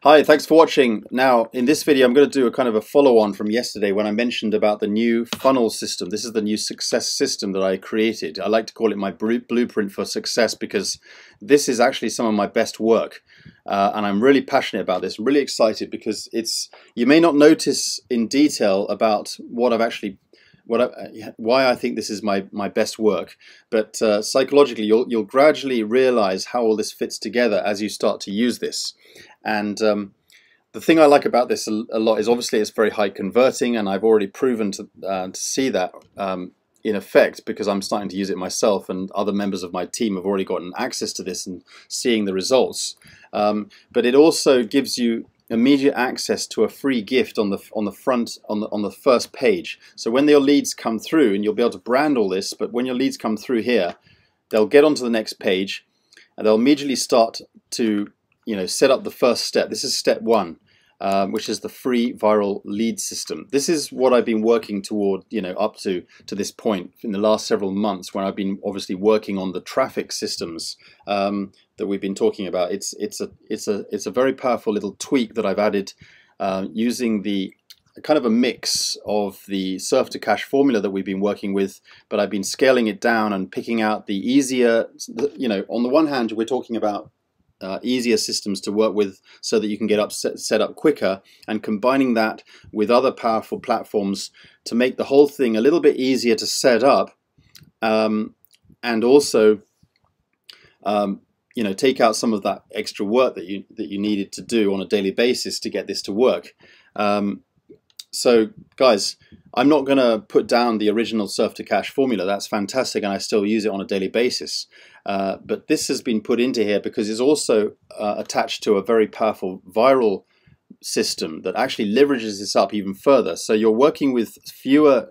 Hi, thanks for watching. Now, in this video, I'm going to do a kind of a follow-on from yesterday when I mentioned about the new funnel system. This is the new success system that I created. I like to call it my blueprint for success because this is actually some of my best work. And I'm really passionate about this, really excited because you may not notice in detail about what I've actually why I think this is my best work, but psychologically you'll gradually realize how all this fits together as you start to use this. And the thing I like about this a lot is obviously it's very high converting, and I've already proven to see that in effect because I'm starting to use it myself, and other members of my team have already gotten access to this and seeing the results. But it also gives you immediate access to a free gift on the first page. So when your leads come through, and you'll be able to brand all this, but when your leads come through here, they'll get onto the next page and they'll immediately start to set up the first step. This is step one, which is the free viral lead system. This is what I've been working toward, up to this point in the last several months, when I've been obviously working on the traffic systems that we've been talking about. It's a very powerful little tweak that I've added using the kind of a mix of the surf to cash formula that we've been working with, but I've been scaling it down and picking out the easier, on the one hand we're talking about easier systems to work with so that you can get set up quicker, and combining that with other powerful platforms to make the whole thing a little bit easier to set up, and also take out some of that extra work that you needed to do on a daily basis to get this to work. So guys, I'm not going to put down the original surf to cash formula. That's fantastic, and I still use it on a daily basis. But this has been put into here because it's also attached to a very powerful viral system that actually leverages this up even further. So you're working with fewer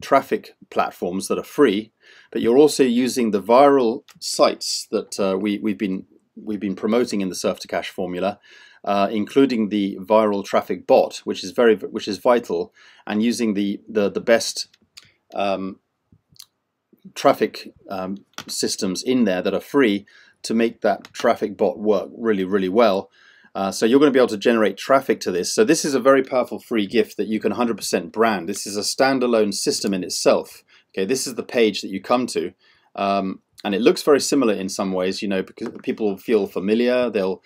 traffic platforms that are free, but you're also using the viral sites that we've been promoting in the surf to cash formula, including the viral traffic bot, which is vital, and using the best traffic systems in there that are free to make that traffic bot work really, really well. So you're going to be able to generate traffic to this. So this is a very powerful free gift that you can 100% brand. This is a standalone system in itself. Okay, this is the page that you come to, and it looks very similar in some ways, because people feel familiar. They'll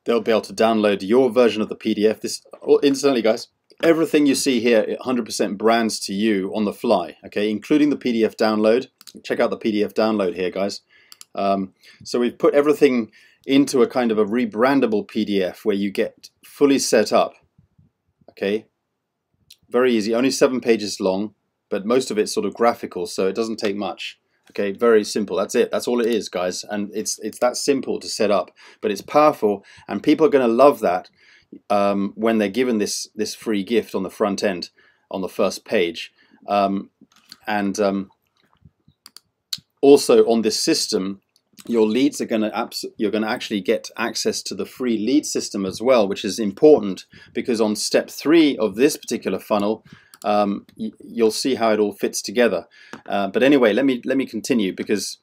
be able to download your version of the PDF. This, incidentally, guys, everything you see here, it 100% brands to you on the fly, okay, including the PDF download. Check out the PDF download here, guys. So we've put everything into a kind of a rebrandable PDF where you get fully set up, okay? Very easy, only 7 pages long, but most of it's sort of graphical, so it doesn't take much. Okay, very simple. That's it. That's all it is, guys. And it's that simple to set up, but it's powerful, and people are going to love that when they're given this free gift on the front end, on the first page, also on this system. Your leads are you're going to actually get access to the free lead system as well, which is important because on step 3 of this particular funnel, you'll see how it all fits together. But anyway, let me continue, because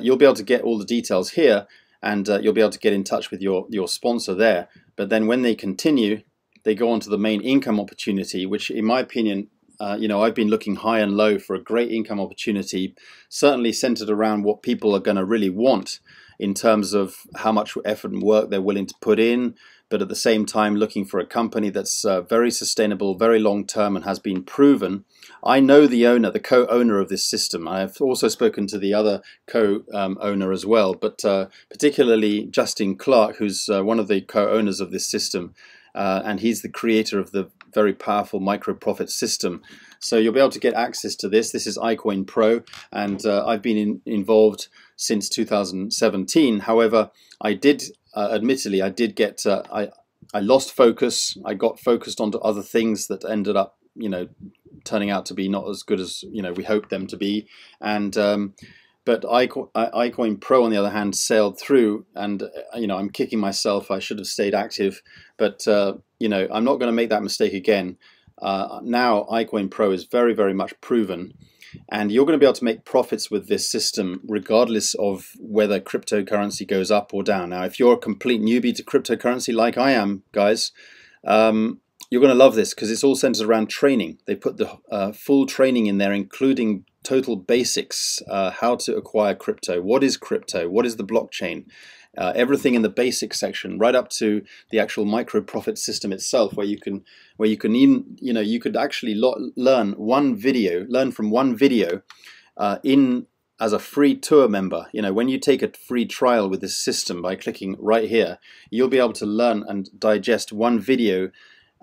you'll be able to get all the details here, and you'll be able to get in touch with your sponsor there. But then when they continue, they go on to the main income opportunity, which in my opinion, I've been looking high and low for a great income opportunity, certainly centered around what people are going to really want in terms of how much effort and work they're willing to put in, but at the same time looking for a company that's very sustainable, very long term, and has been proven. I know the co-owner of this system. I've also spoken to the other co-owner as well, but particularly Justin Clark, who's one of the co-owners of this system, and he's the creator of the very powerful micro profit system. So you'll be able to get access to this. This is iCoin Pro, and I've been involved since 2017. However, I did admittedly, I did get I lost focus. I got focused onto other things that ended up turning out to be not as good as we hoped them to be. And but iCoin Pro, on the other hand, sailed through, and I'm kicking myself. I should have stayed active, but I'm not going to make that mistake again. Now iCoin Pro is very, very much proven, And you're going to be able to make profits with this system regardless of whether cryptocurrency goes up or down. Now, if you're a complete newbie to cryptocurrency like I am, guys, you're going to love this because it's all centered around training. They put the full training in there, including total basics, how to acquire crypto, what is the blockchain, everything in the basics section, right up to the actual micro profit system itself, where you can even, you could actually learn from one video in as a free tour member. When you take a free trial with this system by clicking right here, you'll be able to learn and digest one video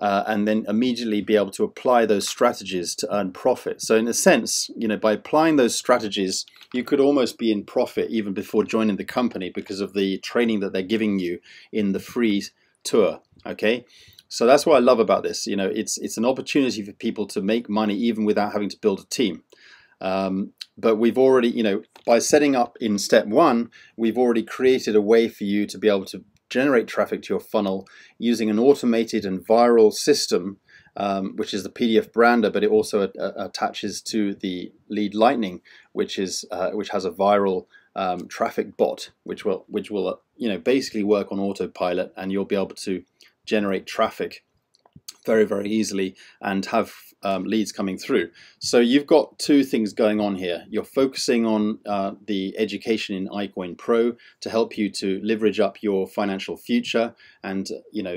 and then immediately be able to apply those strategies to earn profit. So in a sense, by applying those strategies, you could almost be in profit even before joining the company because of the training that they're giving you in the free tour. Okay, so that's what I love about this. It's an opportunity for people to make money even without having to build a team. But we've already, by setting up in step 1, we've already created a way for you to be able to generate traffic to your funnel using an automated and viral system, which is the PDF brander, but it also attaches to the lead lightning, which has a viral traffic bot, which will basically work on autopilot, and you'll be able to generate traffic very, very easily and have leads coming through. So you've got two things going on here. You're focusing on the education in iCoin Pro to help you to leverage up your financial future and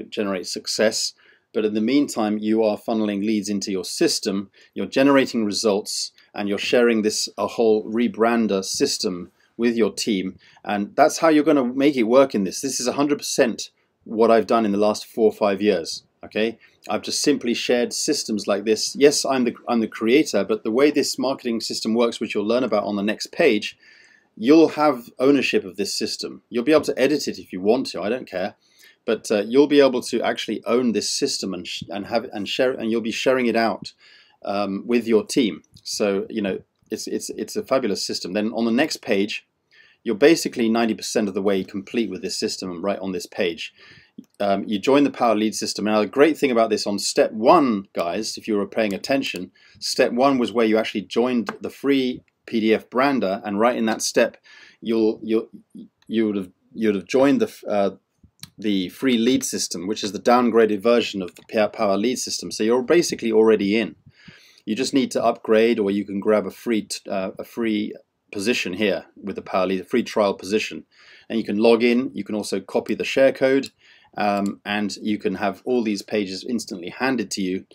generate success. But in the meantime, you are funneling leads into your system, you're generating results, and you're sharing a whole rebrander system with your team. And that's how you're going to make it work in this. This is 100% what I've done in the last 4 or 5 years. Okay, I've just simply shared systems like this. Yes, I'm the creator, but the way this marketing system works, which you'll learn about on the next page, you'll have ownership of this system. You'll be able to edit it if you want to. I don't care, but you'll be able to actually own this system and share, and you'll be sharing it out with your team. So it's a fabulous system. Then on the next page, you're basically 90% of the way complete with this system right on this page. You join the Power Lead system. Now, the great thing about this on step 1, guys, if you were paying attention, step 1 was where you actually joined the free PDF brander, and right in that step, you would have joined the free lead system, which is the downgraded version of the Power Lead system. So you're basically already in. You just need to upgrade, or you can grab a free position here with the Power Lead, a free trial position, and you can log in. You can also copy the share code. And you can have all these pages instantly handed to you.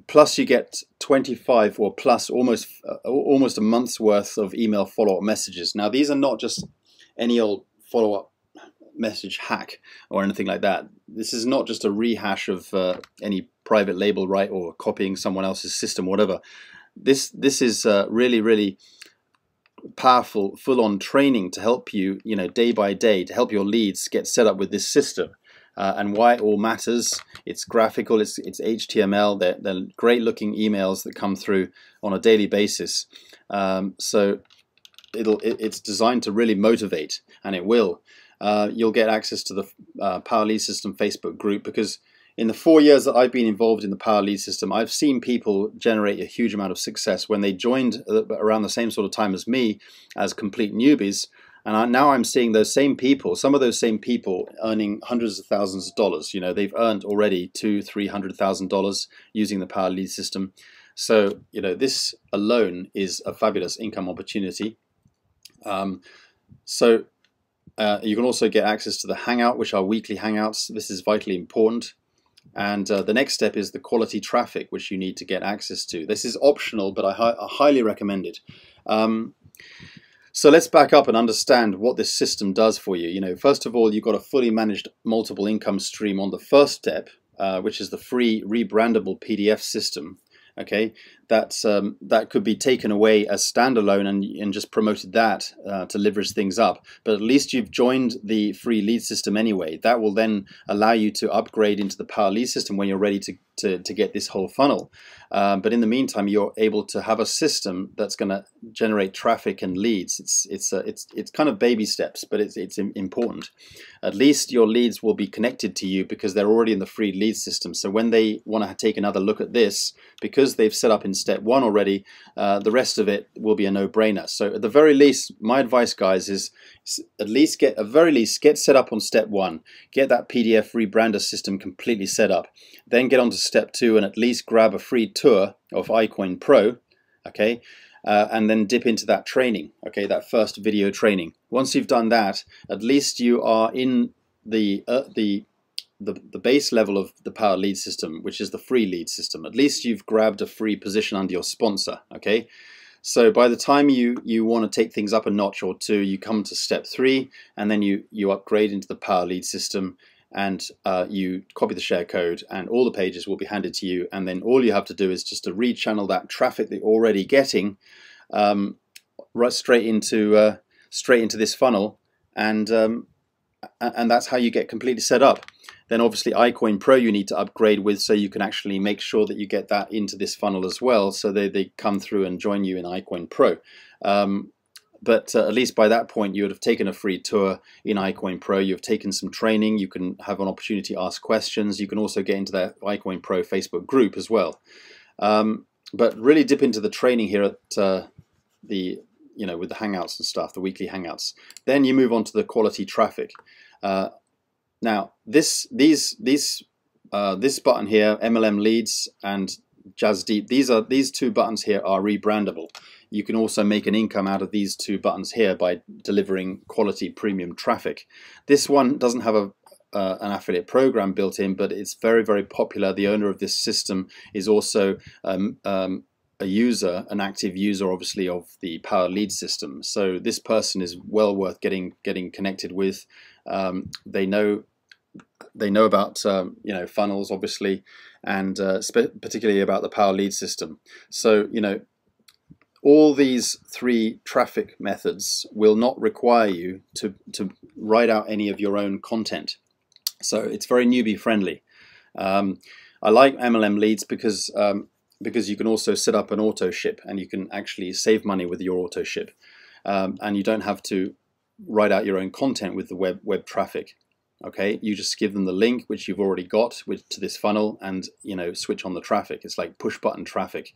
Plus you get 25 or plus almost a month's worth of email follow-up messages. Now, these are not just any old follow-up message hack or anything like that. This is not just a rehash of any private label, right, or copying someone else's system, whatever. This is really, really powerful, full-on training to help you, day by day, to help your leads get set up with this system. And why it all matters. It's graphical, it's HTML, they're great looking emails that come through on a daily basis. So it's designed to really motivate, and it will. You'll get access to the Power Lead System Facebook group, because in the 4 years that I've been involved in the Power Lead System, I've seen people generate a huge amount of success when they joined around the same sort of time as me as complete newbies. And now I'm seeing those same people, some of those same people earning hundreds of thousands of dollars. They've earned already $200,000-300,000 using the Power Lead system. So, this alone is a fabulous income opportunity. So you can also get access to the Hangout, which are weekly Hangouts. This is vitally important. And the next step is the quality traffic, which you need to get access to. This is optional, but I highly recommend it. So let's back up and understand what this system does for you. First of all, you've got a fully managed multiple income stream on the first step, which is the free rebrandable PDF system. Okay, that could be taken away as standalone and just promoted that to leverage things up. But at least you've joined the free lead system anyway. That will then allow you to upgrade into the Power Lead system when you're ready to get this whole funnel. But in the meantime, you're able to have a system that's going to generate traffic and leads. It's kind of baby steps, but it's important. At least your leads will be connected to you because they're already in the free lead system. So when they want to take another look at this, because they've set up in step 1 already, the rest of it will be a no-brainer. So at the very least, my advice, guys, is at least get set up on step 1. Get that PDF rebrander system completely set up. Then get on to step 2 and at least grab a free tour of iCoin Pro, okay? And then dip into that training, okay, that first video training. Once you've done that, at least you are in the base level of the Power Lead system, which is the free lead system. At least you've grabbed a free position under your sponsor, okay? So by the time you want to take things up a notch or two, you come to step 3, and then you upgrade into the Power Lead system, and you copy the share code, and all the pages will be handed to you, and then all you have to do is just to rechannel that traffic that you're already getting right straight into this funnel, and that's how you get completely set up. Then obviously iCoin Pro you need to upgrade with, so you can actually make sure that you get that into this funnel as well, so they come through and join you in iCoin Pro. But at least by that point you would have taken a free tour in iCoin Pro, you've taken some training, you can have an opportunity to ask questions, you can also get into that iCoin Pro Facebook group as well. But really dip into the training here at with the Hangouts and stuff, the weekly Hangouts. Then you move on to the quality traffic. Now this button here, MLM Leads and Jazz Deep, these two buttons here are rebrandable. You can also make an income out of these two buttons here by delivering quality premium traffic. This one doesn't have an affiliate program built in, but it's very, very popular. The owner of this system is also a user, an active user, obviously, of the Power Lead system. So this person is well worth getting connected with. They know about funnels, obviously, and particularly about the Power Lead system. So all these 3 traffic methods will not require you to write out any of your own content. So it's very newbie friendly. I like MLM Leads because you can also set up an auto ship, and you can actually save money with your auto ship, and you don't have to write out your own content with the web traffic. Okay, you just give them the link which you've already got to this funnel, and switch on the traffic. It's like push button traffic.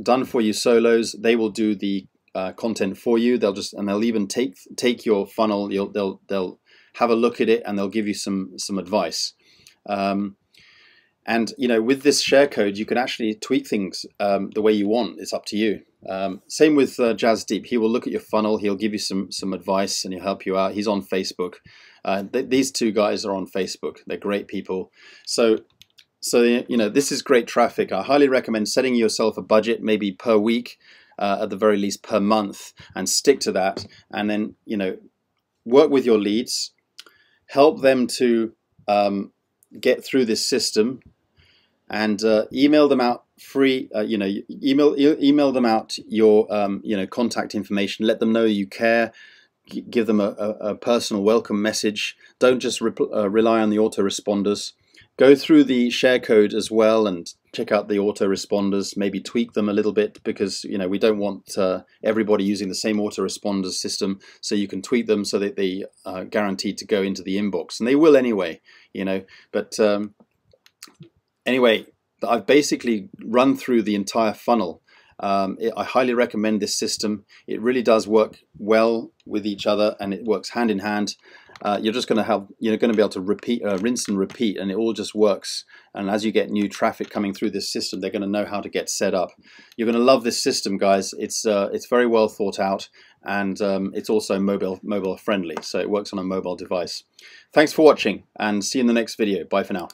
Done for you solos. They will do the content for you. They'll even take your funnel. They'll have a look at it, and they'll give you some advice. And with this share code, you can actually tweak things the way you want. It's up to you. Same with Jazz Deep. He will look at your funnel. He'll give you some advice, and he'll help you out. He's on Facebook. These two guys are on Facebook. They're great people. So this is great traffic. I highly recommend setting yourself a budget, maybe per week, at the very least per month, and stick to that. And then work with your leads, help them to get through this system, and email them out free. Email them out your contact information. Let them know you care. Give them a personal welcome message. Don't just rely on the autoresponders. Go through the share code as well and check out the autoresponders. Maybe tweak them a little bit, because we don't want everybody using the same autoresponders system. So you can tweak them so that they are guaranteed to go into the inbox, and they will anyway. But anyway, I've basically run through the entire funnel. I highly recommend this system. It really does work well with each other, and it works hand in hand. You're going to be able to rinse and repeat, and it all just works. And as you get new traffic coming through this system, they're going to know how to get set up. You're going to love this system, guys. It's very well thought out, and it's also mobile friendly, so it works on a mobile device. Thanks for watching, and see you in the next video. Bye for now.